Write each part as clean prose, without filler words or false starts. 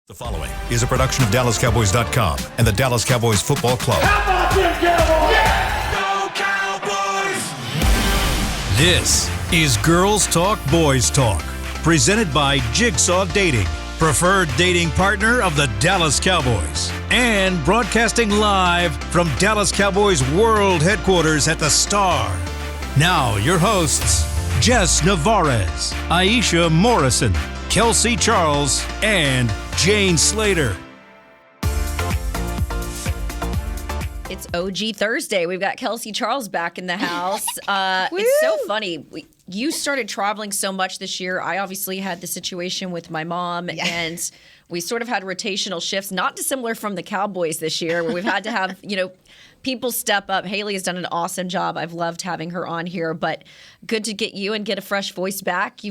The following is a production of DallasCowboys.com and the Dallas Cowboys Football Club. How about them Cowboys? Yeah! Go Cowboys! This is Girls Talk, Boys Talk, presented by Jigsaw Dating, preferred dating partner of the Dallas Cowboys, and broadcasting live from Dallas Cowboys World Headquarters at the Star. Now, your hosts, Jess Navarez, Aisha Morrison, Kelsey Charles, and Jane Slater. It's OG Thursday. We've got Kelsey Charles back in the house. It's so funny. You started traveling so much this year. I obviously had the situation with my mom, and we sort of had rotational shifts, not dissimilar from the Cowboys this year, where we've had to have, people step up. Haley has done an awesome job. I've loved having her on here, but good to get you and get a fresh voice back.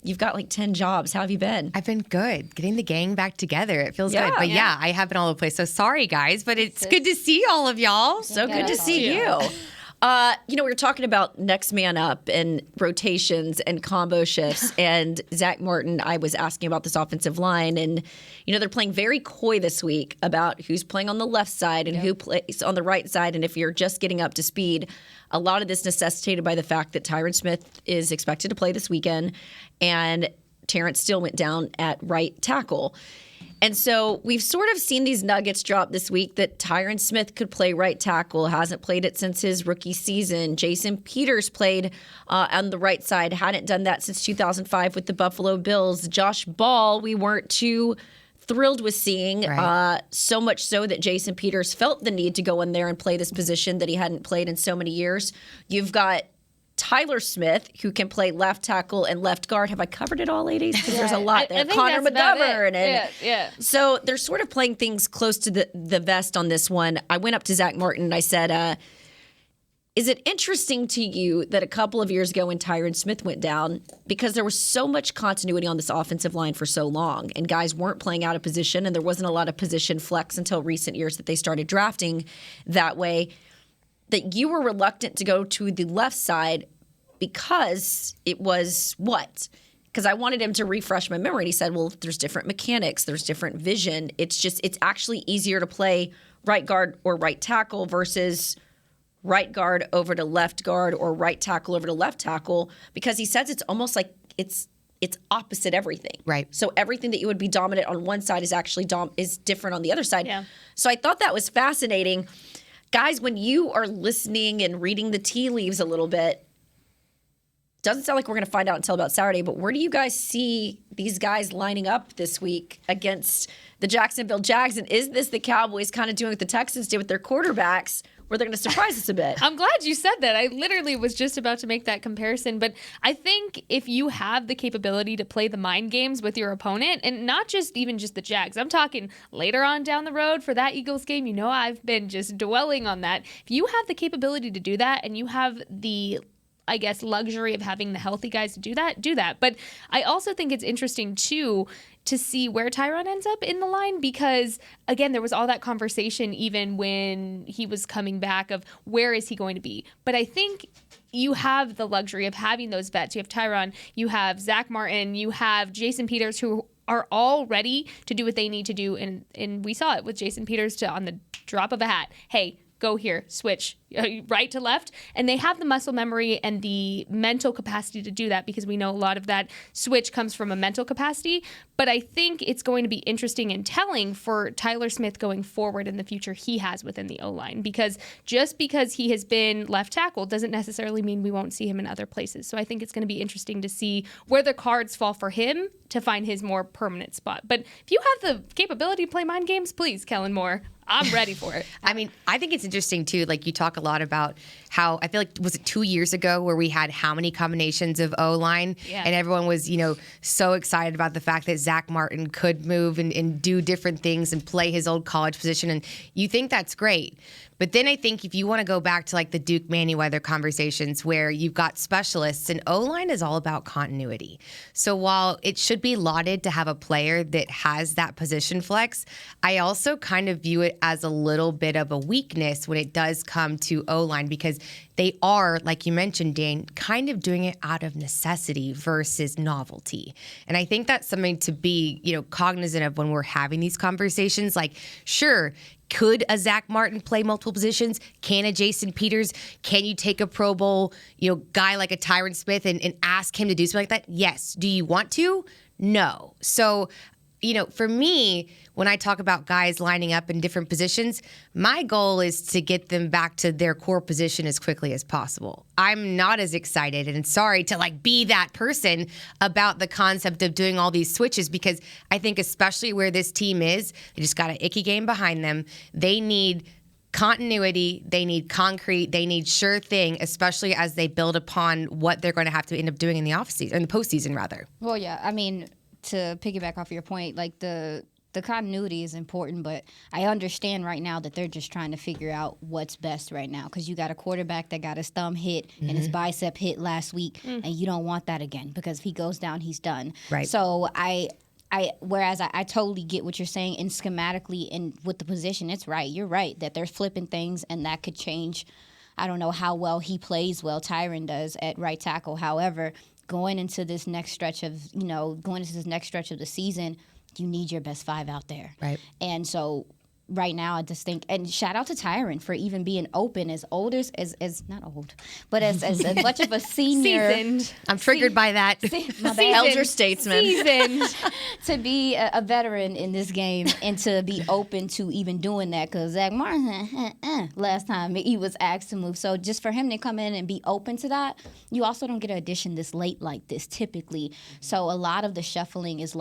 You've got like 10 jobs. How have you been? I've been good. Getting the gang back together. It feels good. But I have been all over the place. So sorry, guys, but it's good to see all of y'all. So good to see you. We were talking about next man up and rotations and combo shifts. And Zach Martin, I was asking about this offensive line. And, they're playing very coy this week about who's playing on the left side and who plays on the right side. And if you're just getting up to speed, a lot of this necessitated by the fact that Tyron Smith is expected to play this weekend. And Terrence Steele went down at right tackle. And so we've sort of seen these nuggets drop this week that Tyron Smith could play right tackle, hasn't played it since his rookie season. Jason Peters played on the right side, hadn't done that since 2005 with the Buffalo Bills. Josh Ball, we weren't too thrilled with seeing, so much so that Jason Peters felt the need to go in there and play this position that he hadn't played in so many years. You've got Tyler Smith, who can play left tackle and left guard. Have I covered it all, ladies? Because there's a lot there. Connor McGovern. So they're sort of playing things close to the vest on this one. I went up to Zach Martin and I said, is it interesting to you that a couple of years ago when Tyron Smith went down, because there was so much continuity on this offensive line for so long, and guys weren't playing out of position, and there wasn't a lot of position flex until recent years that they started drafting that way, that you were reluctant to go to the left side because it was what? Because I wanted him to refresh my memory. And he said, well, there's different mechanics, there's different vision. It's actually easier to play right guard or right tackle versus right guard over to left guard or right tackle over to left tackle, because he says it's almost like it's opposite everything. Right. So everything that you would be dominant on one side is actually is different on the other side. Yeah. So I thought that was fascinating. Guys, when you are listening and reading the tea leaves a little bit, doesn't sound like we're going to find out until about Saturday, but where do you guys see these guys lining up this week against the Jacksonville Jags? And is this the Cowboys kind of doing what the Texans did with their quarterbacks, where they're going to surprise us a bit? I'm glad you said that. I literally was just about to make that comparison. But I think if you have the capability to play the mind games with your opponent, and not just even just the Jags, I'm talking later on down the road for that Eagles game, I've been just dwelling on that. If you have the capability to do that and you have the luxury of having the healthy guys to do that. But I also think it's interesting, too, to see where Tyron ends up in the line, because, again, there was all that conversation even when he was coming back of where is he going to be. But I think you have the luxury of having those vets. You have Tyron, you have Zach Martin, you have Jason Peters, who are all ready to do what they need to do. And we saw it with Jason Peters on the drop of a hat. Hey, go here, switch, right to left. And they have the muscle memory and the mental capacity to do that, because we know a lot of that switch comes from a mental capacity. But I think it's going to be interesting and telling for Tyler Smith going forward in the future he has within the O-line, because just because he has been left tackle doesn't necessarily mean we won't see him in other places. So I think it's going to be interesting to see where the cards fall for him to find his more permanent spot. But if you have the capability to play mind games, please, Kellen Moore, I'm ready for it. I mean, I think it's interesting, too. Like, you talk a lot about how, I feel like, was it 2 years ago where we had how many combinations of O-line? Yeah. And everyone was, so excited about the fact that Zach Martin could move and do different things and play his old college position. And you think that's great. But then I think if you want to go back to like the Duke Manyweather conversations where you've got specialists, and O-line is all about continuity. So while it should be lauded to have a player that has that position flex, I also kind of view it as a little bit of a weakness when it does come to O-line, because they are, like you mentioned, Dane, kind of doing it out of necessity versus novelty. And I think that's something to be, cognizant of when we're having these conversations. Like, sure, could a Zach Martin play multiple positions? Can a Jason Peters? Can you take a Pro Bowl, guy like a Tyron Smith and ask him to do something like that? Yes. Do you want to? No. So, for me, when I talk about guys lining up in different positions, my goal is to get them back to their core position as quickly as possible. I'm not as excited and sorry to be that person about the concept of doing all these switches, because I think especially where this team is, they just got an icky game behind them. They need continuity, they need concrete, they need sure thing, especially as they build upon what they're going to have to end up doing in the postseason rather. Well, yeah, I mean, to piggyback off your point, the continuity is important, but I understand right now that they're just trying to figure out what's best right now, because you got a quarterback that got his thumb hit and his bicep hit last week, and you don't want that again, because if he goes down, he's done. Right. So whereas I totally get what you're saying, and schematically and with the position, it's right. You're right that they're flipping things, and that could change. I don't know how well he plays Tyron does at right tackle. However, going into this next stretch of the season, you need your best 5 out there. Right. And so right now I just think, and shout out to Tyron for even being open as old as not old, but as much of a senior. Seasoned. I'm triggered by that. Elder statesman. Seasoned. To be a veteran in this game and to be open to even doing that, because Zach Martin, last time he was asked to move. So just for him to come in and be open to that, you also don't get an addition this late like this typically. So a lot of the shuffling is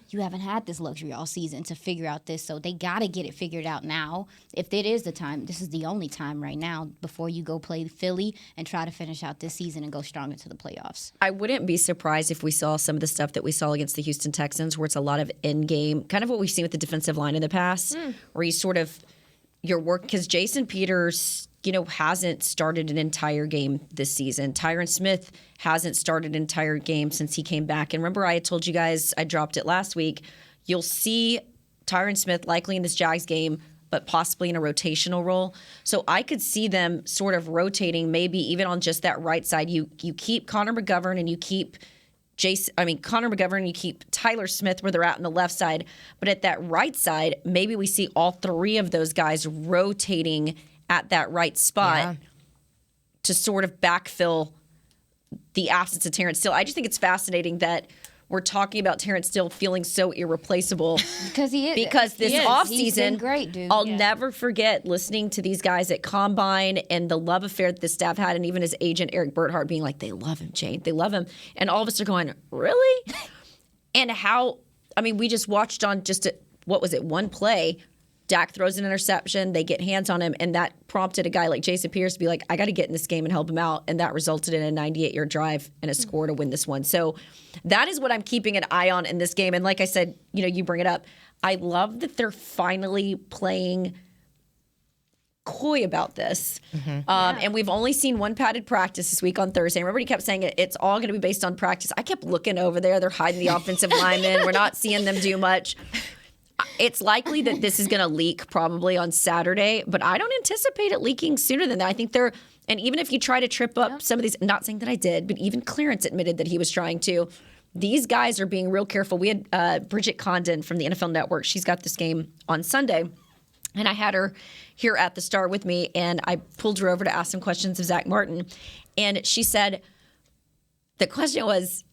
you haven't had this luxury all season to figure out this. So they got to get it figured out now. If it is the time, this is the only time right now before you go play Philly and try to finish out this season and go strong into the playoffs. I wouldn't be surprised if we saw some of the stuff that we saw against the Houston Texans, where it's a lot of in-game, kind of what we've seen with the defensive line in the past, where you sort of your work, because Jason Peters, hasn't started an entire game this season. Tyron Smith hasn't started an entire game since he came back. And remember, I had told you guys, I dropped it last week, you'll see Tyron Smith likely in this Jags game, but possibly in a rotational role. So I could see them sort of rotating, maybe even on just that right side. You keep Connor McGovern and you keep Connor McGovern and you keep Tyler Smith where they're at on the left side. But at that right side, maybe we see all 3 of those guys rotating at that right spot to sort of backfill the absence of Terrence Steele. I just think it's fascinating that we're talking about Terrence Steele feeling so irreplaceable. Because he is. Because this offseason, he's been great, dude. I'll never forget listening to these guys at Combine and the love affair that the staff had, and even his agent, Eric Burthart, being like, they love him, Jane. They love him. And all of us are going, really? And we just watched on one play, Dak throws an interception, they get hands on him, and that prompted a guy like Jason Peters to be like, I got to get in this game and help him out, and that resulted in a 98-yard drive and a score to win this one. So that is what I'm keeping an eye on in this game. And like I said, you bring it up, I love that they're finally playing coy about this. And we've only seen one padded practice this week on Thursday. Remember, he kept saying it's all going to be based on practice. I kept looking over there. They're hiding the offensive linemen. We're not seeing them do much. It's likely that this is going to leak probably on Saturday, but I don't anticipate it leaking sooner than that. I think and even if you try to trip up some of these, not saying that I did, but even Clarence admitted that he was trying to. These guys are being real careful. We had Bridget Condon from the NFL Network. She's got this game on Sunday, and I had her here at the Star with me, and I pulled her over to ask some questions of Zach Martin, and she said the question was,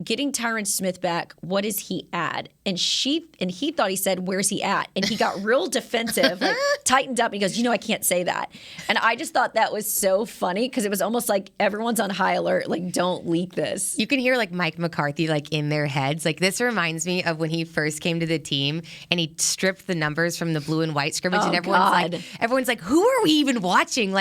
getting Tyron Smith back, what does he add? And he thought he said, where's he at? And he got real defensive, tightened up. And he goes, I can't say that. And I just thought that was so funny, because it was almost like everyone's on high alert, don't leak this. You can hear Mike McCarthy in their heads. This reminds me of when he first came to the team and he stripped the numbers from the blue and white scrimmage, and everyone's like, who are we even watching?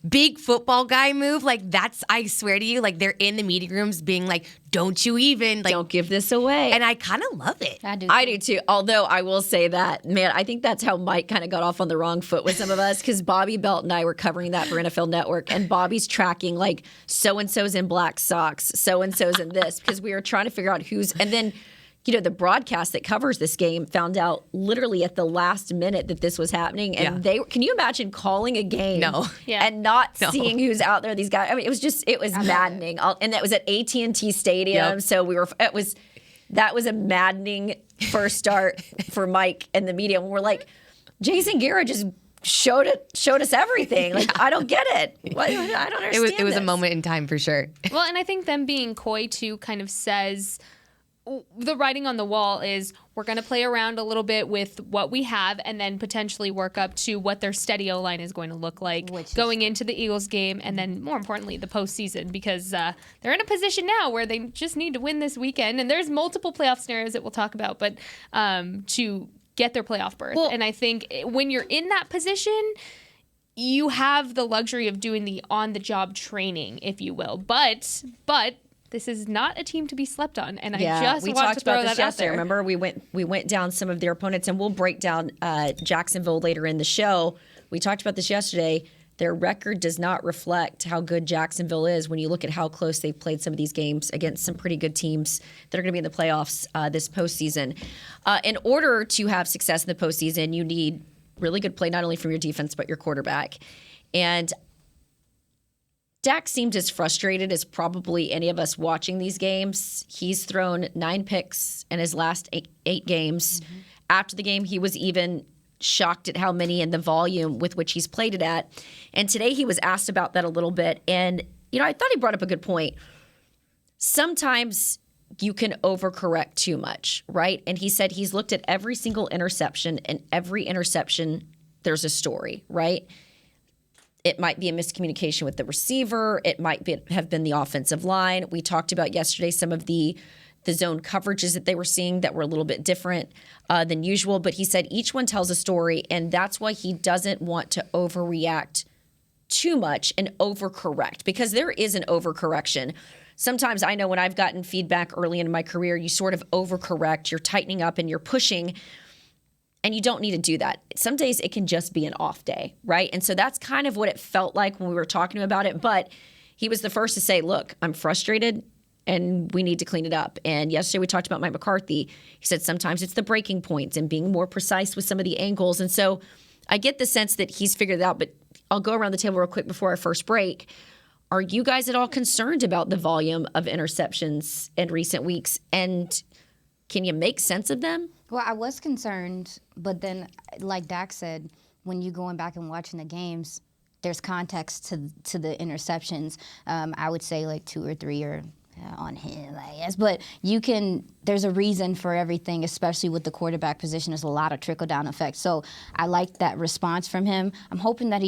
Big football guy move. That's, I swear to you, they're in the meeting rooms being like, don't you even don't give this away. And I kind of love it. I do too. Although I will say that, man, I think that's how Mike kind of got off on the wrong foot with some of us, because Bobby Belt and I were covering that for NFL Network, and Bobby's tracking so and so's in black socks, so and so's in this, because we were trying to figure out who's, and then the broadcast that covers this game found out literally at the last minute that this was happening. And can you imagine calling a game and not seeing who's out there? These guys, I mean, it was maddening. And that was at AT&T Stadium. Yep. So that was a maddening first start for Mike and the media. When we're like, Jason Garrett just showed us everything. Like, I don't get it. I don't understand. It was a moment in time for sure. Well, and I think them being coy too kind of says the writing on the wall is we're going to play around a little bit with what we have and then potentially work up to what their steady O-line is going to look like going into the Eagles game and then, more importantly, the postseason, because they're in a position now where they just need to win this weekend. And there's multiple playoff scenarios that we'll talk about, but to get their playoff berth. Well, and I think when you're in that position, you have the luxury of doing the on-the-job training, if you will. But this is not a team to be slept on, and I just want to throw that out there. Remember, we went down some of their opponents, and we'll break down Jacksonville later in the show. We talked about this yesterday. Their record does not reflect how good Jacksonville is when you look at how close they've played some of these games against some pretty good teams that are going to be in the playoffs this postseason. In order to have success in the postseason, you need really good play, not only from your defense, but your quarterback. And Dak seemed as frustrated as probably any of us watching these games. He's thrown 9 picks in his last eight games. Mm-hmm. After the game, he was even shocked at how many and the volume with which he's played it at. And today he was asked about that a little bit. And, I thought he brought up a good point. Sometimes you can overcorrect too much, right? And he said he's looked at every single interception, and every interception, there's a story, right? It might be a miscommunication with the receiver. It might have been the offensive line. We talked about yesterday some of the zone coverages that they were seeing that were a little bit different than usual. But he said each one tells a story, and that's why he doesn't want to overreact too much and overcorrect, because there is an overcorrection. Sometimes I know when I've gotten feedback early in my career, you sort of overcorrect, you're tightening up and you're pushing. And you don't need to do that. Some days it can just be an off day, right? And so that's kind of what it felt like when we were talking about it. But he was the first to say, look, I'm frustrated and we need to clean it up. And yesterday we talked about Mike McCarthy. He said sometimes it's the breaking points and being more precise with some of the angles. And so I get the sense that he's figured it out. But I'll go around the table real quick before our first break. Are you guys at all concerned about the volume of interceptions in recent weeks? And can you make sense of them? Well, I was concerned, but then, like Dak said, when you're going back and watching the games, there's context to the interceptions. I would say like 2 or 3 are on him, I guess. But there's a reason for everything, especially with the quarterback position. There's a lot of trickle-down effect. So I like that response from him. I'm hoping that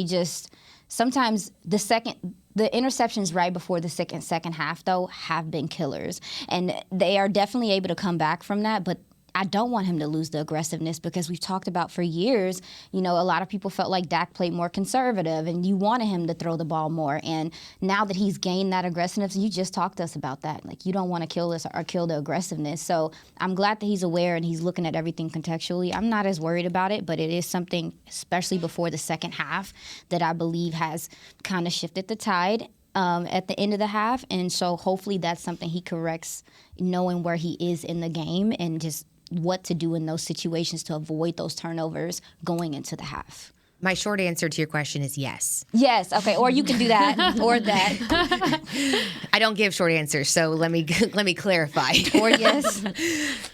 sometimes the interceptions right before the second half, though, have been killers. And they are definitely able to come back from that, but I don't want him to lose the aggressiveness, because we've talked about for years, a lot of people felt like Dak played more conservative and you wanted him to throw the ball more. And now that he's gained that aggressiveness, you just talked to us about that. Like, you don't want to kill us or kill the aggressiveness. So I'm glad that he's aware and he's looking at everything contextually. I'm not as worried about it, but it is something, especially before the second half, that I believe has kind of shifted the tide at the end of the half. And so hopefully that's something he corrects, knowing where he is in the game and just what to do in those situations to avoid those turnovers going into the half. My short answer to your question is yes. Yes, okay, or you can do that, or that. I don't give short answers, so let me clarify. Or yes.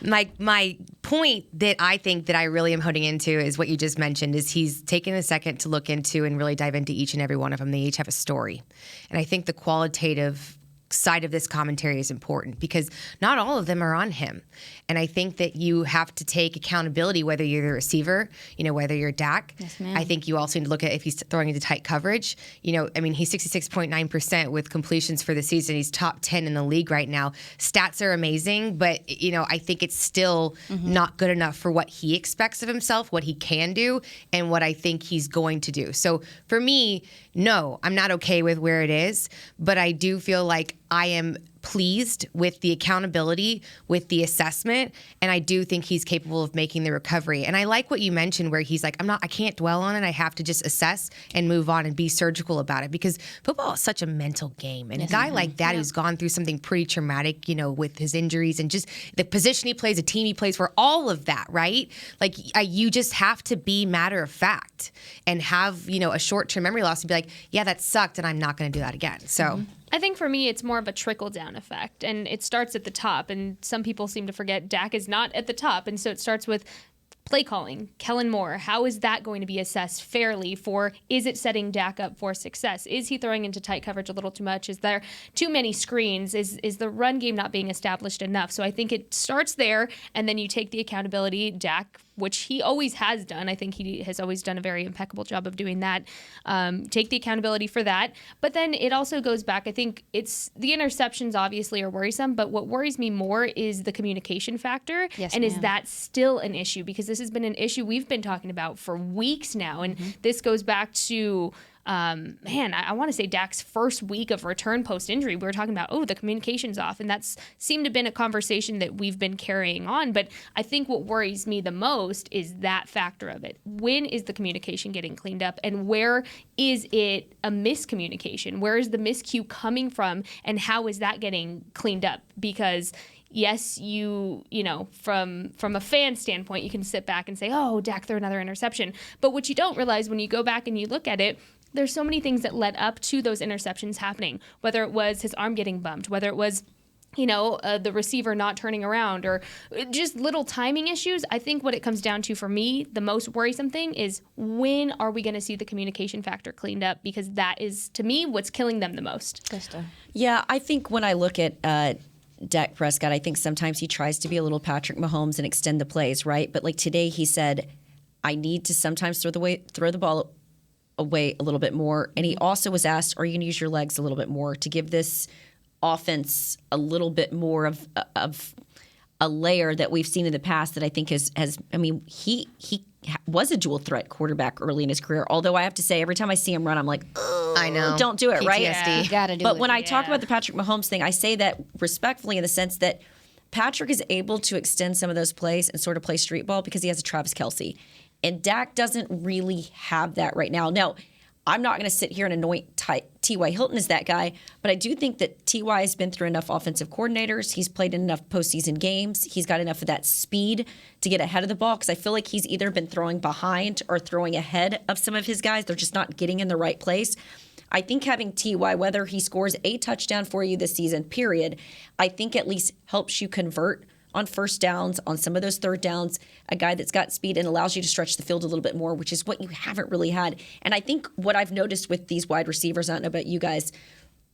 My point that I think that I really am honing into is what you just mentioned, is he's taken a second to look into and really dive into each and every one of them. They each have a story. And I think the qualitative side of this commentary is important, because not all of them are on him. And I think that you have to take accountability, whether you're the receiver, whether you're Dak. Yes, ma'am. I think you also need to look at if he's throwing into tight coverage. He's 66.9% with completions for the season. He's top 10 in the league right now. Stats are amazing, but, I think it's still not good enough for what he expects of himself, what he can do, and what I think he's going to do. So for me, no, I'm not okay with where it is, but I do feel like I am pleased with the accountability, with the assessment, and I do think he's capable of making the recovery. And I like what you mentioned where he's like, I can't dwell on it. I have to just assess and move on and be surgical about it, because football is such a mental game. And a guy like that who's gone through something pretty traumatic, with his injuries and just the position he plays, the team he plays for, all of that, right? Like you just have to be matter of fact and have, a short-term memory loss and be like, yeah, that sucked and I'm not going to do that again. So I think for me, it's more of a trickle-down effect, and it starts at the top. And some people seem to forget Dak is not at the top, and so it starts with play calling. Kellen Moore, how is that going to be assessed fairly is it setting Dak up for success? Is he throwing into tight coverage a little too much? Is there too many screens? Is the run game not being established enough? So I think it starts there, and then you take the accountability. Dak, which he always has done. I think he has always done a very impeccable job of doing that. Take the accountability for that. But then it also goes back. I think it's the interceptions obviously are worrisome, but what worries me more is the communication factor. Yes, and ma'am. is that still an issue? Because this has been an issue we've been talking about for weeks now. And this goes back to I want to say Dak's first week of return post-injury. We were talking about, the communication's off. And that's seemed to have been a conversation that we've been carrying on. But I think what worries me the most is that factor of it. When is the communication getting cleaned up? And where is it a miscommunication? Where is the miscue coming from? And how is that getting cleaned up? Because yes, from a fan standpoint, you can sit back and say, Dak threw another interception. But what you don't realize when you go back and you look at it, there's so many things that led up to those interceptions happening, whether it was his arm getting bumped, whether it was the receiver not turning around, or just little timing issues. I think what it comes down to for me, the most worrisome thing is, when are we going to see the communication factor cleaned up? Because that is, to me, what's killing them the most. Yeah, I think when I look at Dak Prescott, I think sometimes he tries to be a little Patrick Mahomes and extend the plays, right? But like today, he said, I need to sometimes throw the ball away a little bit more. And he also was asked, are you going to use your legs a little bit more to give this offense a little bit more of a layer that we've seen in the past that I think he was a dual threat quarterback early in his career. Although I have to say, every time I see him run, I'm like, I know, don't do it, PTSD. right? Yeah. You gotta do but it. when I talk about the Patrick Mahomes thing, I say that respectfully in the sense that Patrick is able to extend some of those plays and sort of play street ball because he has a Travis Kelce. And Dak doesn't really have that right now. Now, I'm not going to sit here and anoint T.Y. Hilton as that guy, but I do think that T.Y. has been through enough offensive coordinators. He's played in enough postseason games. He's got enough of that speed to get ahead of the ball, because I feel like he's either been throwing behind or throwing ahead of some of his guys. They're just not getting in the right place. I think having T.Y., whether he scores a touchdown for you this season, period, I think at least helps you convert on first downs, on some of those third downs, a guy that's got speed and allows you to stretch the field a little bit more, which is what you haven't really had. And I think what I've noticed with these wide receivers, I don't know about you guys,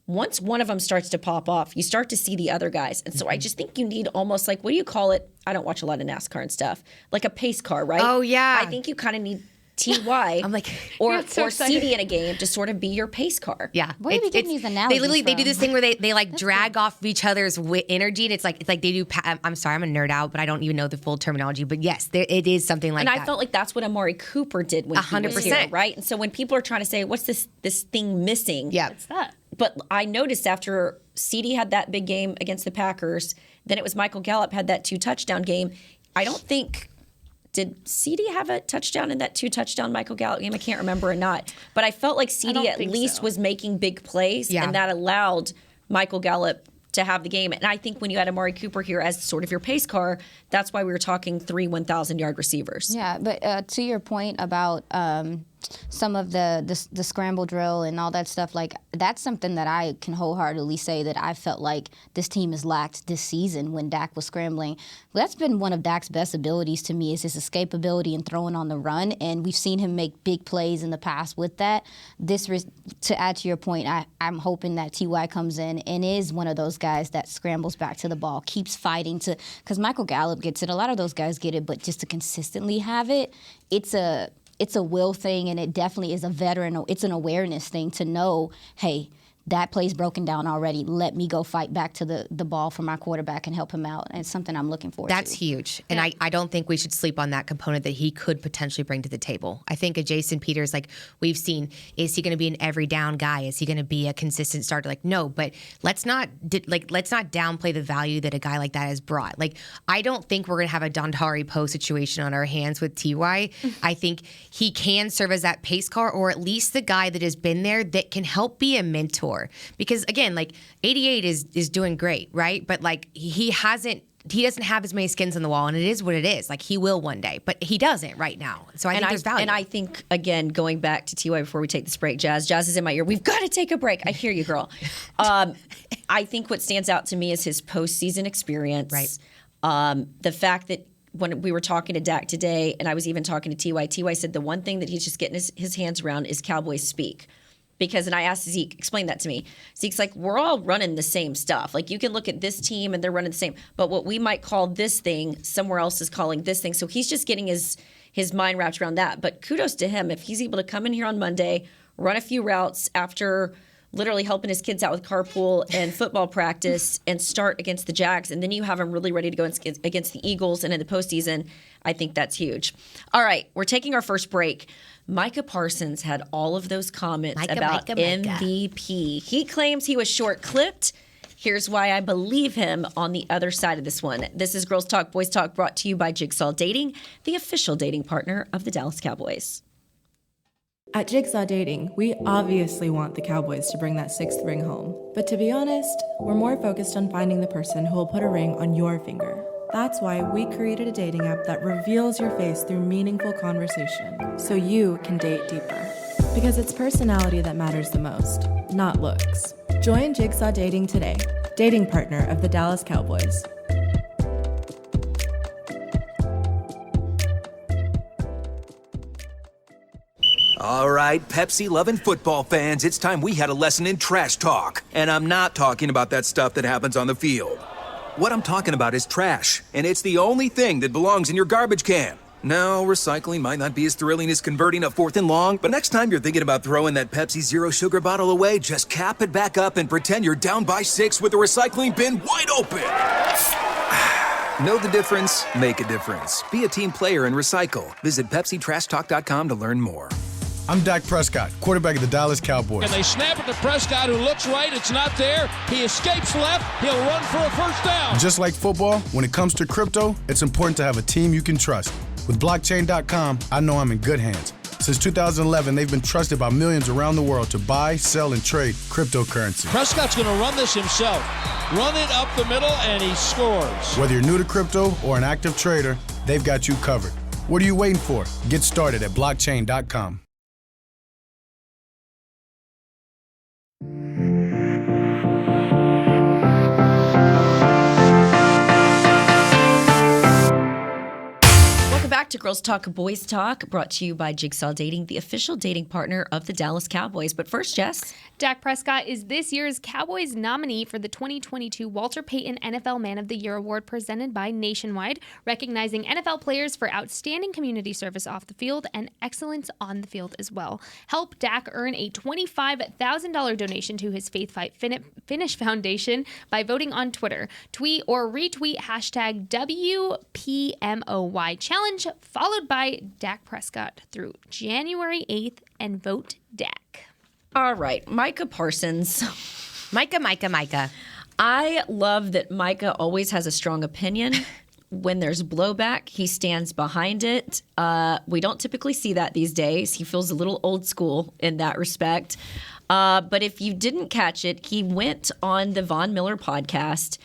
once one of them starts to pop off, you start to see the other guys. And so I just think you need almost like, what do you call it? I don't watch a lot of NASCAR and stuff. Like a pace car, right? Oh, yeah. I think you kind of need T.Y. I'm like, or so CD in a game to sort of be your pace car. Yeah, Where do we get these analogies they do from? this thing where they like drag off each other's energy, and it's like they do. I'm sorry, I'm a nerd out, but I don't even know the full terminology. But yes, it is something like and that. I felt like that's what Amari Cooper did when he was 100%. here, right? And so when people are trying to say, what's this thing missing? Yeah, It's that. But I noticed after CD had that big game against the Packers, then it was Michael Gallup had that 2-touchdown game. I don't think. Did CD have a touchdown in that 2-touchdown Michael Gallup game? I can't remember or not. But I felt like CD at least was making big plays, and that allowed Michael Gallup to have the game. And I think when you had Amari Cooper here as sort of your pace car, that's why we were talking 3 1,000-yard receivers. Yeah, but to your point about some of the scramble drill and all that stuff, like that's something that I can wholeheartedly say that I felt like this team has lacked this season when Dak was scrambling. That's been one of Dak's best abilities to me, is his escapability and throwing on the run, and we've seen him make big plays in the past with that. To add to your point, I'm hoping that T.Y. comes in and is one of those guys that scrambles back to the ball, keeps fighting because Michael Gallup gets it. A lot of those guys get it, but just to consistently have it, it's a will thing, and it definitely is it's an awareness thing to know, hey, that play's broken down already. Let me go fight back to the ball for my quarterback and help him out. And it's something I'm looking forward to. That's huge. And I don't think we should sleep on that component that he could potentially bring to the table. I think a Jason Peters, like we've seen, is he going to be an every down guy? Is he going to be a consistent starter? Like, no, but let's not downplay the value that a guy like that has brought. Like, I don't think we're going to have a Dontari Poe situation on our hands with T.Y. I think he can serve as that pace car, or at least the guy that has been there that can help be a mentor. Because again, like 88 is doing great, right? But like he doesn't have as many skins on the wall, and it is what it is. Like he will one day, but he doesn't right now. So I think there's value. And I think, again, going back to T.Y. before we take this break, Jazz is in my ear. We've got to take a break. I hear you, girl. I think what stands out to me is his postseason experience. Right. The fact that when we were talking to Dak today, and I was even talking to T.Y. said the one thing that he's just getting his hands around is Cowboys speak. Because, and I asked Zeke, explain that to me. Zeke's like, we're all running the same stuff. Like, you can look at this team and they're running the same. But what we might call this thing, somewhere else is calling this thing. So he's just getting his mind wrapped around that. But kudos to him. If he's able to come in here on Monday, run a few routes after literally helping his kids out with carpool and football practice and start against the Jags, and then you have him really ready to go against the Eagles and in the postseason, I think that's huge. All right, we're taking our first break. Micah Parsons had all of those comments about MVP. He claims he was short-clipped. Here's why I believe him on the other side of this one. This is Girls Talk, Boys Talk, brought to you by Jigsaw Dating, the official dating partner of the Dallas Cowboys. At Jigsaw Dating, we obviously want the Cowboys to bring that 6th ring home. But to be honest, we're more focused on finding the person who will put a ring on your finger. That's why we created a dating app that reveals your face through meaningful conversation, so you can date deeper. Because it's personality that matters the most, not looks. Join Jigsaw Dating today, dating partner of the Dallas Cowboys. All right, Pepsi-loving football fans, it's time we had a lesson in trash talk. And I'm not talking about that stuff that happens on the field. What I'm talking about is trash, and it's the only thing that belongs in your garbage can. No, recycling might not be as thrilling as converting a 4th and long, but next time you're thinking about throwing that Pepsi Zero Sugar bottle away, just cap it back up and pretend you're down by 6 with the recycling bin wide open. Know the difference? Make a difference. Be a team player and recycle. Visit PepsiTrashTalk.com to learn more. I'm Dak Prescott, quarterback of the Dallas Cowboys. And they snap it to Prescott, who looks right. It's not there. He escapes left. He'll run for a first down. Just like football, when it comes to crypto, it's important to have a team you can trust. With blockchain.com, I know I'm in good hands. Since 2011, they've been trusted by millions around the world to buy, sell, and trade cryptocurrency. Prescott's going to run this himself. Run it up the middle, and he scores. Whether you're new to crypto or an active trader, they've got you covered. What are you waiting for? Get started at blockchain.com. Back to Girls Talk, Boys Talk, brought to you by Jigsaw Dating, the official dating partner of the Dallas Cowboys. But first, Jess. Dak Prescott is this year's Cowboys nominee for the 2022 Walter Payton NFL Man of the Year Award presented by Nationwide, recognizing NFL players for outstanding community service off the field and excellence on the field as well. Help Dak earn a $25,000 donation to his Faith Fight Finish Foundation by voting on Twitter. Tweet or retweet hashtag WPMOY Challenge, followed by Dak Prescott through January 8th, and vote Dak. All right, Micah Parsons. Micah. I love that Micah always has a strong opinion. When there's blowback, he stands behind it. We don't typically see that these days. He feels a little old school in that respect. But if you didn't catch it, he went on the Von Miller podcast,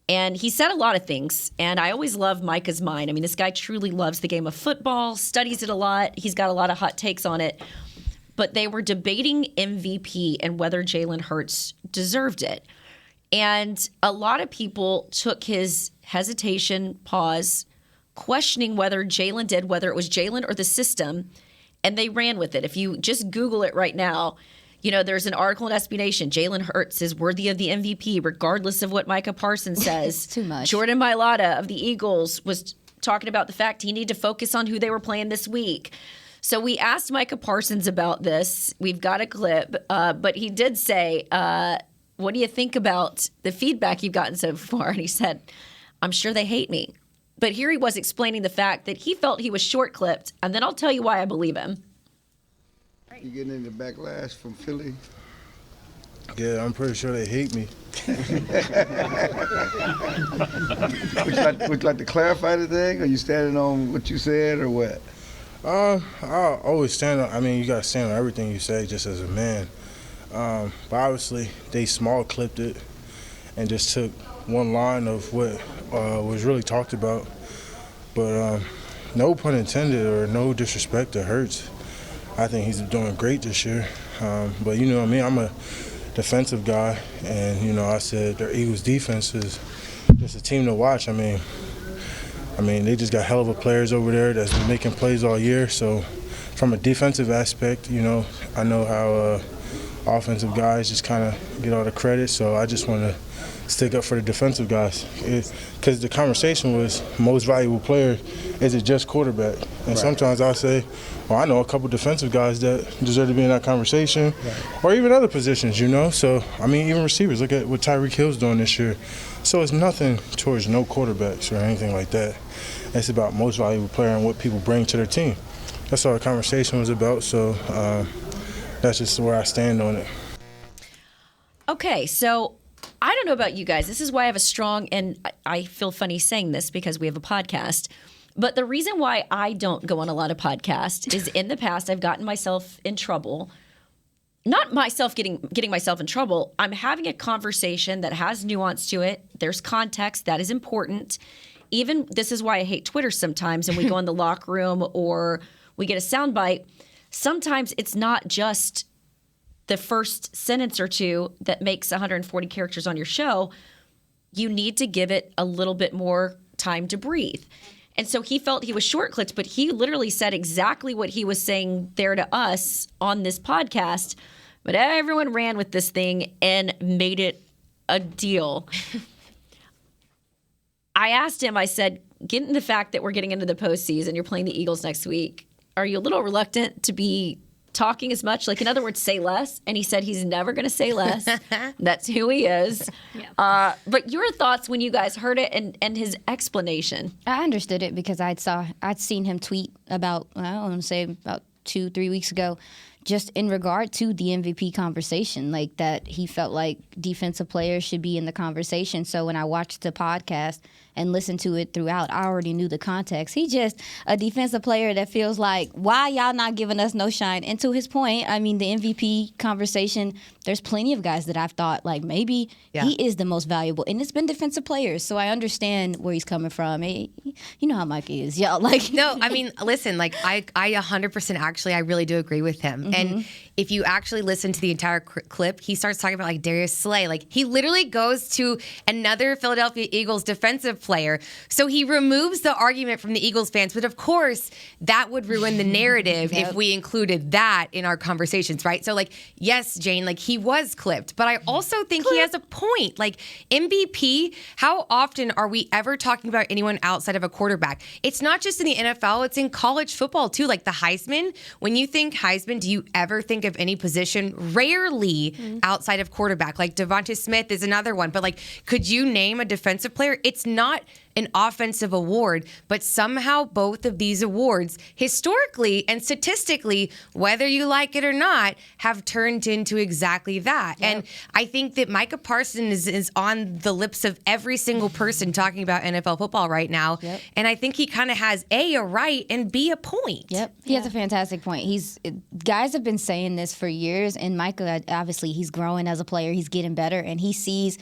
and he said a lot of things. And I always love Micah's mind. I mean, this guy truly loves the game of football, studies it a lot. He's got a lot of hot takes on it. But they were debating MVP and whether Jalen Hurts deserved it. And a lot of people took his hesitation, pause, questioning whether Jalen did, whether it was Jalen or the system, and they ran with it. If you just Google it right now, you know, there's an article in SB Nation, Jalen Hurts is worthy of the MVP, regardless of what Micah Parsons says. It's too much. Jordan Mailata of the Eagles was talking about the fact he needed to focus on who they were playing this week. So we asked Micah Parsons about this. We've got a clip, but he did say, what do you think about the feedback you've gotten so far? And he said, I'm sure they hate me. But here he was explaining the fact that he felt he was short-clipped, and then I'll tell you why I believe him. You getting any backlash from Philly? Yeah, I'm pretty sure they hate me. Would you like to clarify the thing? Are you standing on what you said or what? I'll always stand on, you got to stand on everything you say just as a man. But obviously, they small clipped it and just took one line of what was really talked about. But no pun intended or no disrespect to Hurts. I think he's doing great this year. But you know what I mean? I'm a defensive guy, and I said their Eagles defense is just a team to watch. I mean, they just got hell of a players over there that's been making plays all year. So from a defensive aspect, I know how offensive guys just kind of get all the credit. So I just want to stick up for the defensive guys. Because the conversation was most valuable player, is it just quarterback? And sometimes I say, well, I know a couple defensive guys that deserve to be in that conversation, or even other positions, So, even receivers. Look at what Tyreek Hill's doing this year. So it's nothing towards no quarterbacks or anything like that. It's about most valuable player and what people bring to their team. That's all the conversation was about. So that's just where I stand on it. Okay, so I don't know about you guys. This is why I have a strong, and I feel funny saying this because we have a podcast, but the reason why I don't go on a lot of podcasts is in the past I've gotten myself in trouble. Not myself getting myself in trouble. I'm having a conversation that has nuance to it. There's context that is important. Even this is why I hate Twitter sometimes, and we go in the locker room or we get a soundbite. Sometimes it's not just the first sentence or two that makes 140 characters on your show. You need to give it a little bit more time to breathe. And so he felt he was short-clipped, but he literally said exactly what he was saying there to us on this podcast. But everyone ran with this thing and made it a deal. I asked him, I said, given the fact that we're getting into the postseason, you're playing the Eagles next week, are you a little reluctant to be talking as much? Like, in other words, say less? And he said he's never going to say less. That's who he is. Yeah. But your thoughts when you guys heard it and his explanation? I understood it because I'd seen him tweet about, I don't want to say about 2-3 weeks ago, just in regard to the MVP conversation, like that he felt like defensive players should be in the conversation. So when I watched the podcast and listened to it throughout, I already knew the context. He just a defensive player that feels like, why y'all not giving us no shine? And to his point, the MVP conversation, there's plenty of guys that I've thought like maybe he is the most valuable, and it's been defensive players. So I understand where he's coming from. You know how Mike is, y'all. Like, no, listen, like I 100% actually, I really do agree with him. Mm-hmm. And if you actually listen to the entire clip, he starts talking about like Darius Slay. Like he literally goes to another Philadelphia Eagles defensive player. So he removes the argument from the Eagles fans. But of course, that would ruin the narrative if we included that in our conversations, right? So like, yes, Jane, like he was clipped. But I also think he has a point. Like MVP, how often are we ever talking about anyone outside of a quarterback? It's not just in the NFL, it's in college football too. Like the Heisman, when you think Heisman, do you ever think of any position? Rarely outside of quarterback. Like Devonta Smith is another one. But like, could you name a defensive player? It's not an offensive award, but somehow both of these awards, historically and statistically, whether you like it or not, have turned into exactly that. Yep. And I think that Micah Parsons is on the lips of every single person talking about NFL football right now. Yep. And I think he kind of has A, a right, and B, a point. Yep. He has a fantastic point. Guys have been saying this for years, and Micah, obviously, he's growing as a player. He's getting better, and he sees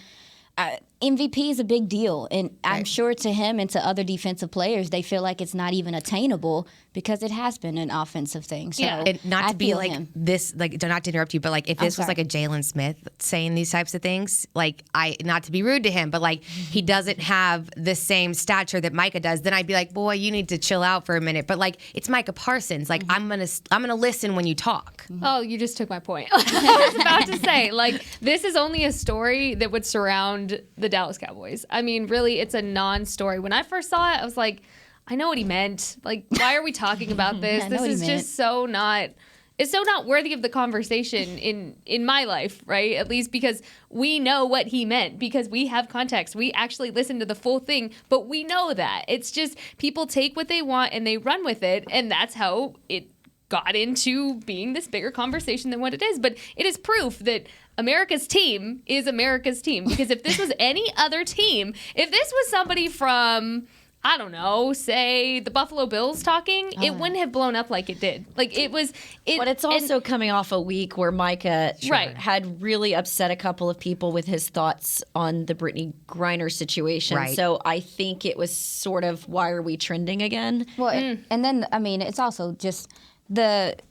MVP is a big deal, and I'm sure to him and to other defensive players, they feel like it's not even attainable because it has been an offensive thing. So and not to be like this, like not to interrupt you, but like if this was like a Jalen Smith saying these types of things, like not to be rude to him, but like he doesn't have the same stature that Micah does, then I'd be like, boy, you need to chill out for a minute. But like it's Micah Parsons, like I'm gonna listen when you talk. Oh, you just took my point. I was about to say, like, this is only a story that would surround the Dallas Cowboys. I mean, really, it's a non-story. When I first saw it, I was like, I know what he meant. Like, why are we talking about this? I know This what he is meant. just so not. It's so not worthy of the conversation in my life, right? At least because we know what he meant, because we have context. We actually listened to the full thing, but we know that. It's just people take what they want and they run with it, and that's how it got into being this bigger conversation than what it is. But it is proof that America's team is America's team. Because if this was any other team, if this was somebody from, I don't know, say the Buffalo Bills talking, it wouldn't have blown up like it did. Like it was. But it's also coming off a week where Micah Right. had really upset a couple of people with his thoughts on the Brittany Griner situation. Right. So I think it was sort of, why are we trending again? Well, and then I mean, it's also just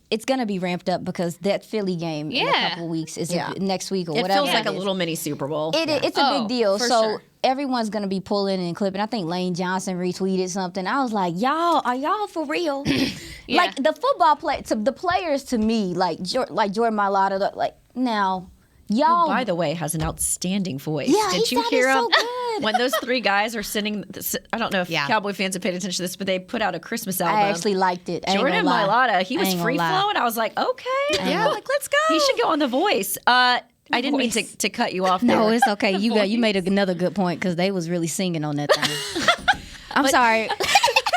it's going to be ramped up because that Philly game in a Yeah. couple of weeks is Yeah. next week or It whatever. feels like a is. little mini Super Bowl. It's a big deal. for So sure. everyone's going to be pulling and clipping. I think Lane Johnson retweeted something. I was like, y'all, are y'all for real? Yeah. Like the football the players to me, like Jordan Mailata, like now, y'all. By the way, has an outstanding voice. Yeah, Did he you sounded hear him? so good. When those three guys are sitting, I don't know if Yeah. Cowboy fans have paid attention to this, but they put out a Christmas album. I actually liked it. I ain't Jordan gonna lie. Mailata, he I was ain't gonna free lie. flowing. I was like, okay, Yeah. like let's go. He should go on The Voice. I didn't mean to cut you off. No, there. it's okay. You made another good point because they was really singing on that thing. I'm sorry.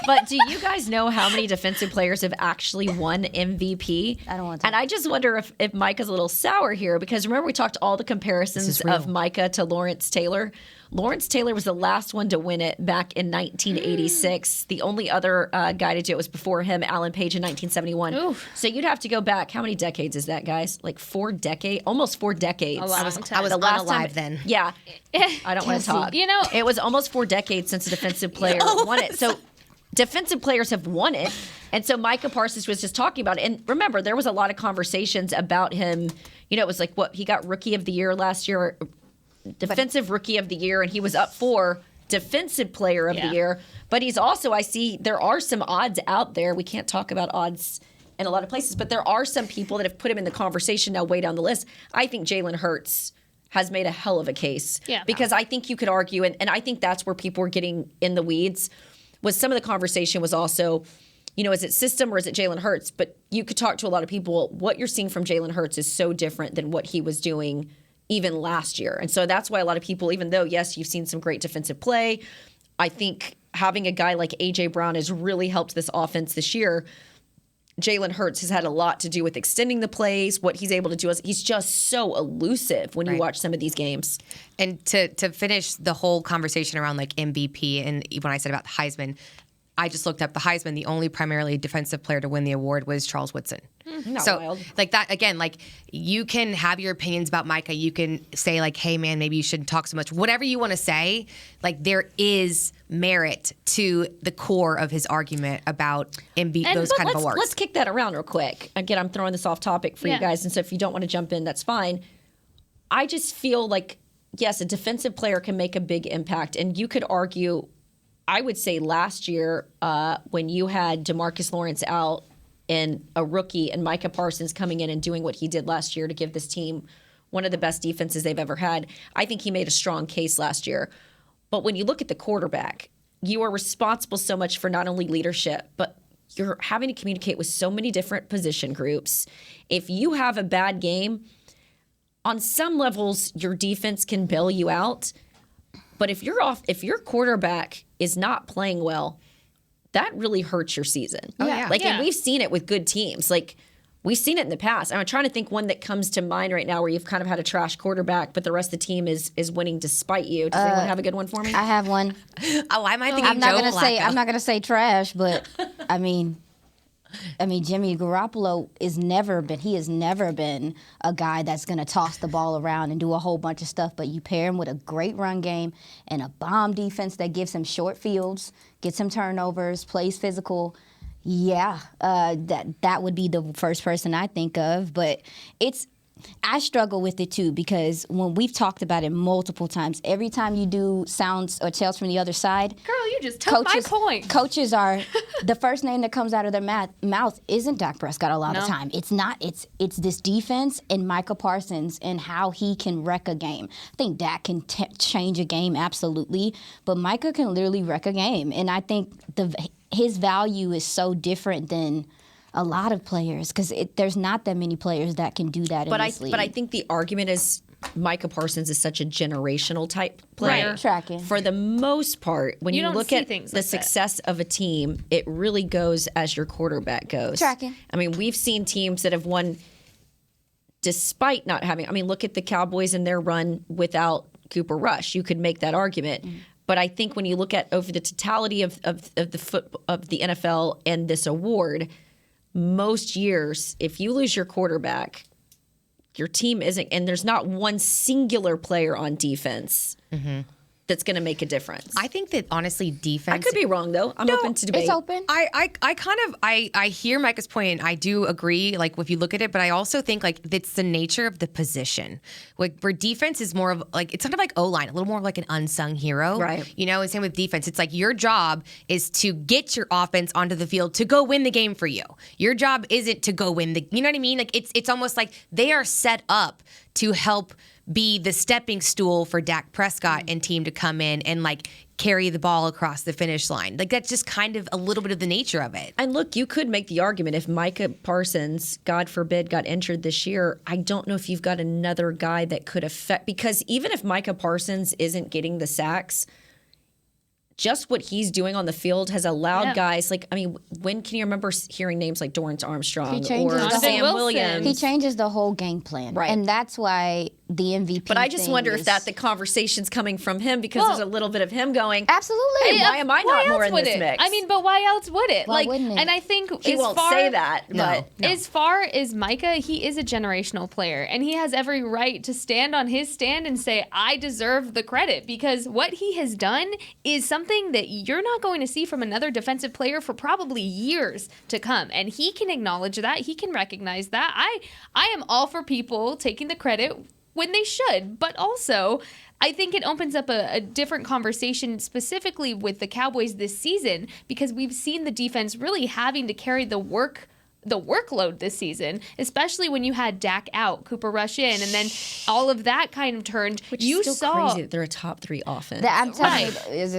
But do you guys know how many defensive players have actually won MVP? I don't want to. And I just wonder if Micah's a little sour here, because remember we talked all the comparisons of Micah to Lawrence Taylor. Lawrence Taylor was the last one to win it back in 1986. The only other guy to do it was before him, Alan Page, in 1971. Oof. So you'd have to go back. How many decades is that, guys? Like almost 4 decades. A long time. I was The last unalive time- then. Yeah. I don't want to talk. You know- It was almost 4 decades since a defensive player won it. So defensive players have won it. And so Micah Parsons was just talking about it. And remember, there was a lot of conversations about him. You know, it was like, he got Rookie of the Year last year, Defensive Rookie of the Year, and he was up for Defensive Player of the Year. But he's also, I see, there are some odds out there. We can't talk about odds in a lot of places, but there are some people that have put him in the conversation now way down the list. I think Jalen Hurts has made a hell of a case. Yeah. Because I think you could argue, and I think that's where people were getting in the weeds, was some of the conversation was also, you know, is it system or is it Jalen Hurts? But you could talk to a lot of people. What you're seeing from Jalen Hurts is so different than what he was doing even last year. And so that's why a lot of people, even though, yes, you've seen some great defensive play, I think having a guy like A.J. Brown has really helped this offense this year. Jalen Hurts has had a lot to do with extending the plays. What he's able to do is he's just so elusive when you watch some of these games. And to finish the whole conversation around like MVP and when I said about the Heisman, I just looked up the Heisman. The only primarily defensive player to win the award was Charles Woodson. Not So wild. like that again, like you can have your opinions about Micah. You can say like, hey man, maybe you shouldn't talk so much. Whatever you want to say, like there is merit to the core of his argument about those kind of awards. Let's kick that around real quick. Again, I'm throwing this off topic for you guys, and so if you don't want to jump in, that's fine. I just feel like, yes, a defensive player can make a big impact, and you could argue, I would say last year when you had DeMarcus Lawrence out and a rookie and Micah Parsons coming in and doing what he did last year to give this team one of the best defenses they've ever had, I think he made a strong case last year. But when you look at the quarterback, you are responsible so much for not only leadership, but you're having to communicate with so many different position groups. If you have a bad game, on some levels, your defense can bail you out. But if your quarterback is not playing well, that really hurts your season. Oh, yeah. Like, and we've seen it with good teams. Like, we've seen it in the past. I'm trying to think one that comes to mind right now where you've kind of had a trash quarterback, but the rest of the team is winning despite you. Does anyone have a good one for me? I have one. Oh, I might think I'm not gonna say Flacco. I'm not gonna say trash, but I mean Jimmy Garoppolo has never been a guy that's gonna toss the ball around and do a whole bunch of stuff. But you pair him with a great run game and a bomb defense that gives him short fields, gets him turnovers, plays physical. Yeah, that would be the first person I think of. But it's I struggle with it too, because when we've talked about it multiple times, every time you do sounds or tales from the other side, Girl, you just took my point. Coaches are the first name that comes out of their mouth isn't Dak Prescott a lot of time. It's not. It's this defense and Micah Parsons and how he can wreck a game. I think Dak can change a game, absolutely, but Micah can literally wreck a game, and I think his value is so different than a lot of players, because there's not that many players that can do that in this league. But I think the argument is Micah Parsons is such a generational type player. Right. Tracking. For the most part, when you look at the success of a team, it really goes as your quarterback goes. Tracking. I mean, we've seen teams that have won despite not having. I mean, look at the Cowboys and their run without Cooper Rush. You could make that argument. Mm-hmm. But I think when you look at over the totality of the NFL and this award, most years, if you lose your quarterback, your team isn't, and there's not one singular player on defense that's going to make a difference. I think that honestly, defense. I could be wrong though. I'm open to debate. It's open. I hear Micah's point, and I do agree. Like if you look at it, but I also think like it's the nature of the position. Like where defense is more of like it's kind of like O-line, a little more of like an unsung hero, right? You know, and same with defense. It's like your job is to get your offense onto the field to go win the game for you. Your job isn't to go win the. You know what I mean? Like it's almost like they are set up to help be the stepping stool for Dak Prescott and team to come in and like carry the ball across the finish line. Like that's just kind of a little bit of the nature of it. And look, you could make the argument if Micah Parsons, God forbid, got injured this year, I don't know if you've got another guy that could affect, because even if Micah Parsons isn't getting the sacks, just what he's doing on the field has allowed guys like, I mean, when can you remember hearing names like Dorrance Armstrong or Sam Williams? He changes the whole game plan. Right. And that's why the MVP But I just wonder if the conversation's coming from him, because there's a little bit of him going, absolutely. Hey, why am I not more in this mix? I mean, but why else would it? Why wouldn't it? And I think he won't say that. But as far as Micah, he is a generational player, and he has every right to stand on his stand and say, I deserve the credit, because what he has done is something that you're not going to see from another defensive player for probably years to come. And he can acknowledge that. He can recognize that. I am all for people taking the credit when they should, but also I think it opens up a different conversation specifically with the Cowboys this season, because we've seen the defense really having to carry the workload this season, especially when you had Dak out, Cooper Rush in, and then all of that kind of turned. Which is still crazy that they're a top 3 offense. I'm telling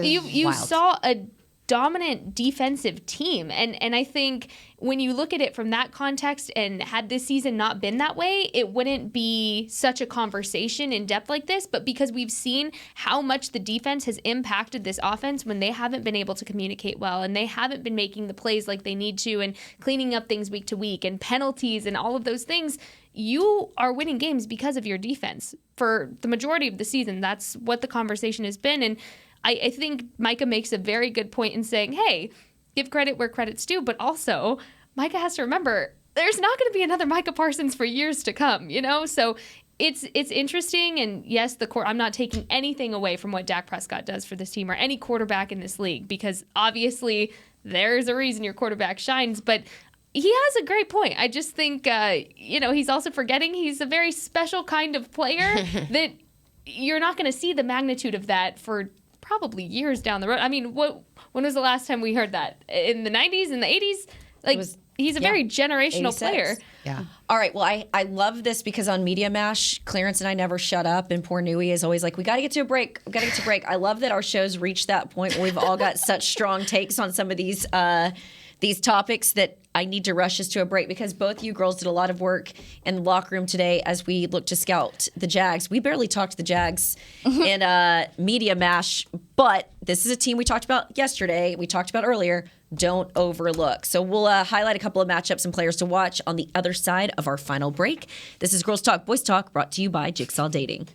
you saw a dominant defensive team, and I think when you look at it from that context, and had this season not been that way, it wouldn't be such a conversation in depth like this. But because we've seen how much the defense has impacted this offense when they haven't been able to communicate well, and they haven't been making the plays like they need to, and cleaning up things week to week, and penalties and all of those things, you are winning games because of your defense. For the majority of the season, that's what the conversation has been. And I think Micah makes a very good point in saying, hey, give credit where credit's due, but also Micah has to remember there's not going to be another Micah Parsons for years to come, you know? So it's interesting, and yes, I'm not taking anything away from what Dak Prescott does for this team or any quarterback in this league, because obviously there's a reason your quarterback shines, but he has a great point. I just think, he's also forgetting he's a very special kind of player that you're not going to see the magnitude of that for probably years down the road. I mean, when was the last time we heard that? In the 90s, in the 80s? Like, he's a very generational 86. player. Yeah. All right. Well, I love this because on Media Mash, Clarence and I never shut up, and poor Nui is always like, we got to get to a break. We got to get to a break. I love that our shows reach that point where we've all got such strong takes on some of these topics that I need to rush us to a break, because both you girls did a lot of work in the locker room today as we look to scout the Jags. We barely talked to the Jags in Media Mash, but this is a team we talked about yesterday, we talked about earlier, don't overlook. So we'll highlight a couple of matchups and players to watch on the other side of our final break. This is Girls Talk, Boys Talk, brought to you by Jigsaw Dating.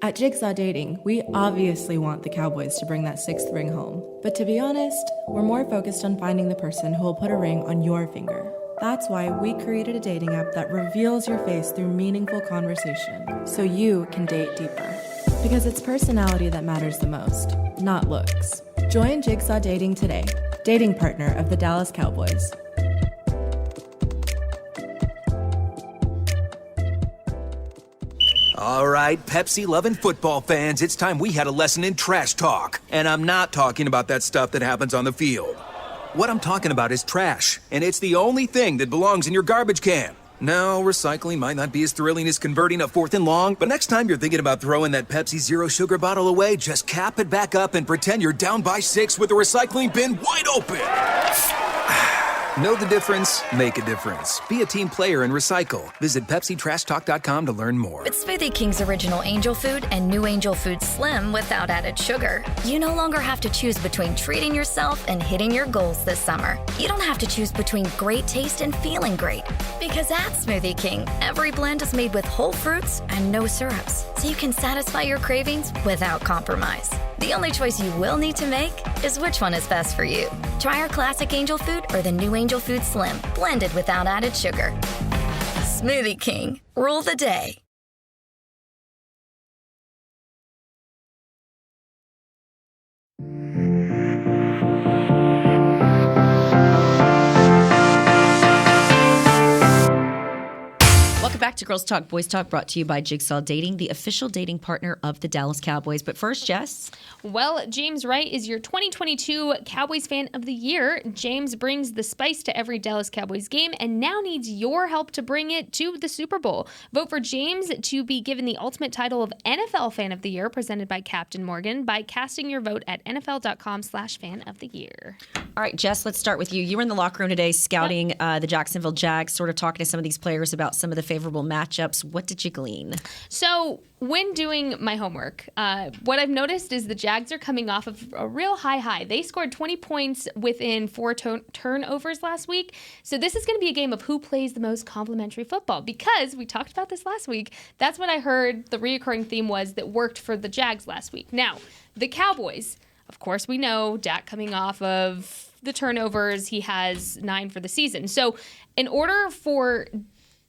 At Jigsaw Dating, we obviously want the Cowboys to bring that 6th ring home. But to be honest, we're more focused on finding the person who will put a ring on your finger. That's why we created a dating app that reveals your face through meaningful conversation, so you can date deeper. Because it's personality that matters the most, not looks. Join Jigsaw Dating today, dating partner of the Dallas Cowboys. All right, Pepsi-loving football fans, it's time we had a lesson in trash talk. And I'm not talking about that stuff that happens on the field. What I'm talking about is trash, and it's the only thing that belongs in your garbage can. Now, recycling might not be as thrilling as converting a 4th and long, but next time you're thinking about throwing that Pepsi Zero Sugar bottle away, just cap it back up and pretend you're down by 6 with the recycling bin wide open. Know the difference? Make a difference. Be a team player and recycle. Visit PepsiTrashTalk.com to learn more. With Smoothie King's original Angel Food and new Angel Food Slim without added sugar, you no longer have to choose between treating yourself and hitting your goals this summer. You don't have to choose between great taste and feeling great. Because at Smoothie King, every blend is made with whole fruits and no syrups, so you can satisfy your cravings without compromise. The only choice you will need to make is which one is best for you. Try our classic Angel Food or the new Angel Food Slim, blended without added sugar. Smoothie King, rule the day. Welcome back to Girls Talk, Boys Talk, brought to you by Jigsaw Dating, the official dating partner of the Dallas Cowboys. But first, Jess. Well, James Wright is your 2022 Cowboys Fan of the Year. James brings the spice to every Dallas Cowboys game and now needs your help to bring it to the Super Bowl. Vote for James to be given the ultimate title of NFL Fan of the Year, presented by Captain Morgan, by casting your vote at NFL.com/fan of the year. All right, Jess, let's start with you. You were in the locker room today scouting the Jacksonville Jags, sort of talking to some of these players about some of the favorable matchups. What did you glean? So when doing my homework, what I've noticed is the Jags are coming off of a real high. They scored 20 points within 4 turnovers last week. So this is going to be a game of who plays the most complimentary football, because we talked about this last week. That's what I heard the reoccurring theme was that worked for the Jags last week. Now, the Cowboys, of course, we know Dak coming off of the turnovers. He has 9 for the season. So in order for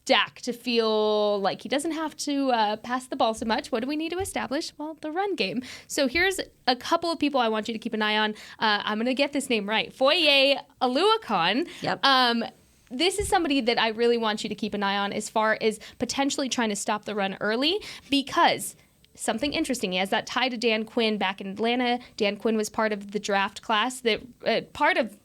Dak to feel like he doesn't have to pass the ball so much, what do we need to establish? Well, the run game. So here's a couple of people I want you to keep an eye on. I'm going to get this name right. Foye Oluokun. Yep. This is somebody that I really want you to keep an eye on as far as potentially trying to stop the run early, because something interesting. He has that tie to Dan Quinn back in Atlanta. Dan Quinn was part of the draft class, that part of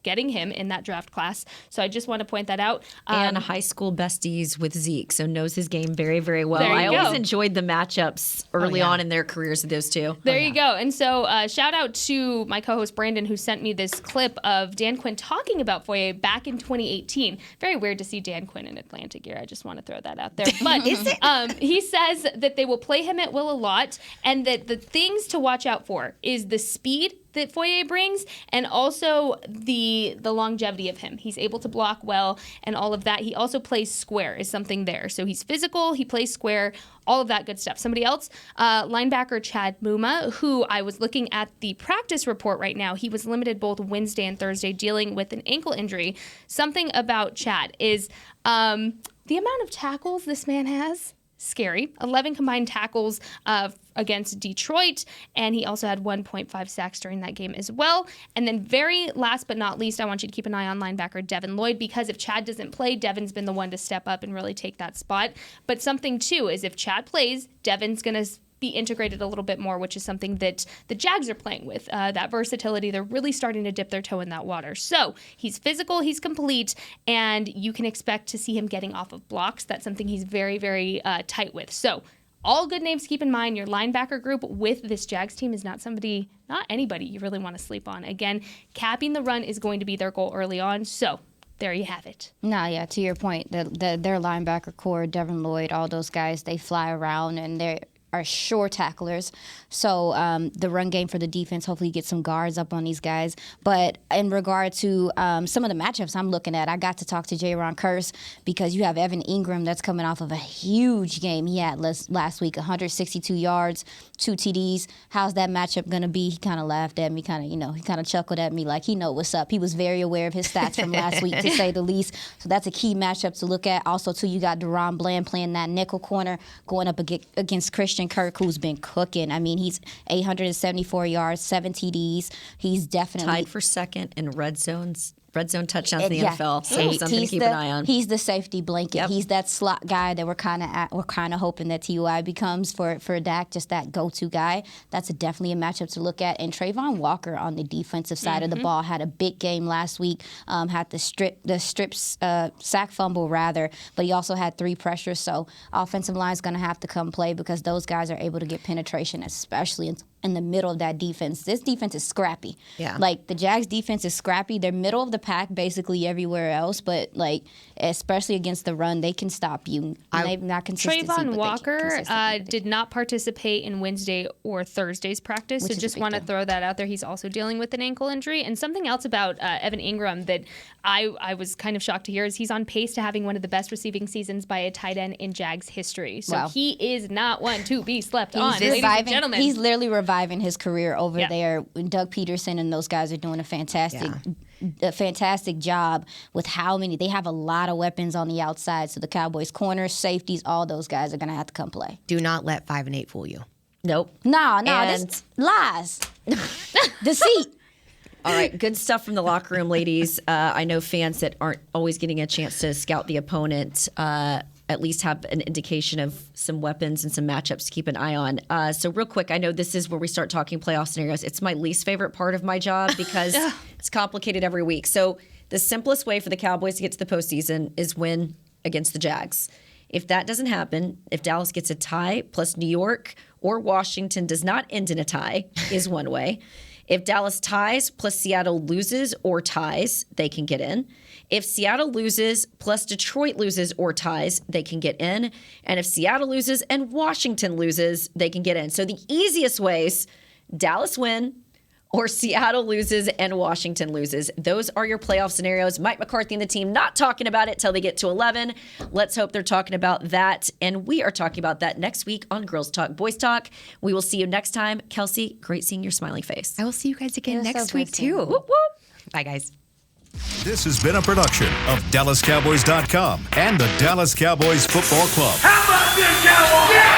getting him in that draft class. So I just want to point that out. And high school besties with Zeke, so knows his game very, very well. There you I go. always enjoyed the matchups early on in their careers of those two. There you go. And so shout out to my co-host Brandon, who sent me this clip of Dan Quinn talking about Foye back in 2018. Very weird to see Dan Quinn in Atlanta gear. I just want to throw that out there. But he says that they will play him at will a lot, and that the things to watch out for is the speed that Foye brings, and also the longevity of him. He's able to block well and all of that. He also plays square, is something there. So he's physical, he plays square, all of that good stuff. Somebody else, linebacker Chad Muma, who I was looking at the practice report right now. He was limited both Wednesday and Thursday dealing with an ankle injury. Something about Chad is the amount of tackles this man has. Scary. 11 combined tackles against Detroit, and he also had 1.5 sacks during that game as well. And then very last but not least, I want you to keep an eye on linebacker Devin Lloyd, because if Chad doesn't play, Devin's been the one to step up and really take that spot. But something too is if Chad plays, Devin's going to be integrated a little bit more, which is something that the Jags are playing with. That versatility, they're really starting to dip their toe in that water. So he's physical, he's complete, and you can expect to see him getting off of blocks. That's something he's very, very tight with. So all good names to keep in mind. Your linebacker group with this Jags team is not anybody you really want to sleep on. Again, capping the run is going to be their goal early on. So there you have it. No, yeah, to your point, their linebacker core, Devin Lloyd, all those guys, they fly around and they're are sure tacklers. So the run game for the defense, hopefully get some guards up on these guys. But in regard to some of the matchups I'm looking at, I got to talk to J-Ron Kearse, because you have Evan Ingram that's coming off of a huge game he had last week, 162 yards, 2 TDs. How's that matchup going to be? He kind of laughed at me, he kind of chuckled at me like he know what's up. He was very aware of his stats from last week, to say the least. So that's a key matchup to look at. Also, too, you got Deron Bland playing that nickel corner, going up against Christian Kirk, who's been cooking. I mean, he's 874 yards, 7 TDs. He's definitely tied for second in red zones red zone touchdowns in the NFL. So He's something to keep an eye on. He's the safety blanket. He's that slot guy that we're kind of hoping that TUI becomes for Dak, just that go-to guy. That's definitely a matchup to look at. And Trayvon Walker on the defensive side of the ball had a big game last week. Had the sack fumble rather, but he also had 3 pressures. So offensive line is going to have to come play because those guys are able to get penetration, especially in the middle of that defense. This defense is scrappy. Yeah. Like, the Jags defense is scrappy. They're middle of the pack basically everywhere else, but, like, especially against the run, they can stop you. They've not consistency, Trayvon Walker did did not participate in Wednesday or Thursday's practice, so just want to throw that out there. He's also dealing with an ankle injury. And something else about Evan Ingram that I was kind of shocked to hear is he's on pace to having one of the best receiving seasons by a tight end in Jags history. So he is not one to be slept on, ladies and gentlemen. He's literally reviving his career over there. Doug Peterson and those guys are doing a fantastic job with how many. They have a lot of weapons on the outside. So the Cowboys, corners, safeties, all those guys are going to have to come play. Do not let 5-8 fool you. Nope. No, this lies. Deceit. All right, good stuff from the locker room, ladies. I know fans that aren't always getting a chance to scout the opponent at least have an indication of some weapons and some matchups to keep an eye on. So real quick, I know this is where we start talking playoff scenarios. It's my least favorite part of my job because it's complicated every week. So the simplest way for the Cowboys to get to the postseason is win against the Jags. If that doesn't happen, if Dallas gets a tie plus New York or Washington does not end in a tie is one way. If Dallas ties plus Seattle loses or ties, they can get in. If Seattle loses plus Detroit loses or ties, they can get in. And if Seattle loses and Washington loses, they can get in. So the easiest ways, Dallas win or Seattle loses and Washington loses. Those are your playoff scenarios. Mike McCarthy and the team not talking about it till they get to 11. Let's hope they're talking about that. And we are talking about that next week on Girls Talk, Boys Talk. We will see you next time. Kelsey, great seeing your smiling face. I will see you guys again next week, too. Whoop, whoop. Bye, guys. This has been a production of DallasCowboys.com and the Dallas Cowboys Football Club. How about this, Cowboys? Yeah!